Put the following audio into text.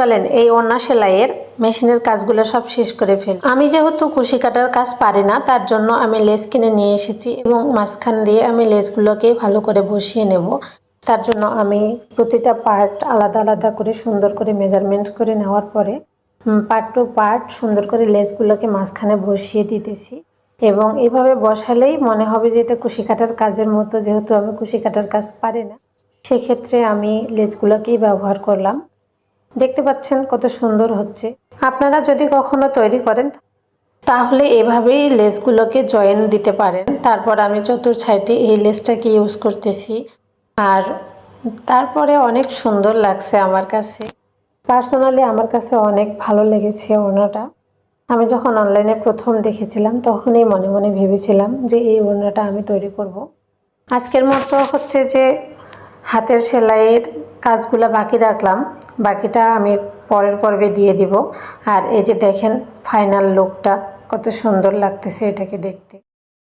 চলেন এই ওড়না সেলাইয়ের মেশিনের কাজগুলো সব শেষ করে ফেলি। আমি যেহেতু কুশি কাটার কাজ পারি না, তার জন্য আমি লেস কিনে নিয়ে এসেছি এবং মাঝখান দিয়ে আমি লেসগুলোকে ভালো করে বসিয়ে নেব। তার জন্য আমি প্রতিটা পার্ট আলাদা আলাদা করে সুন্দর করে মেজারমেন্ট করে নেওয়ার পরে পার্ট টু পার্ট সুন্দর করে লেসগুলোকে মাঝখানে বসিয়ে দিতেছি। এবং এভাবে বসালেই মনে হবে যে এটা কুশি কাটার কাজের মতো, যেহেতু আমি কুশি কাটার কাজ পারি না সেক্ষেত্রে আমি লেসগুলোকেই ব্যবহার করলাম। দেখতে পাচ্ছেন কত সুন্দর হচ্ছে। আপনারা যদি কখনো তৈরি করেন তাহলে এভাবেই লেসগুলোকে জয়েন দিতে পারেন। তারপর আমি চতুর সাইডে এই লেসটাকে ইউজ করতেছি, আর তারপরে অনেক সুন্দর লাগছে আমার কাছে। পার্সোনালি আমার কাছে অনেক ভালো লেগেছে ওড়নাটা। আমি যখন অনলাইনে প্রথম দেখেছিলাম তখনই মনে মনে ভেবেছিলাম যে এই ওড়নাটা আমি তৈরি করব। আজকের মতো হচ্ছে যে হাতের সেলাইয়ের কাজগুলো বাকি রাখলাম, বাকিটা আমি পরের পর্বে দিয়ে দিব। আর এই যে দেখেন ফাইনাল লুকটা কত সুন্দর লাগতেছে এটাকে দেখতে।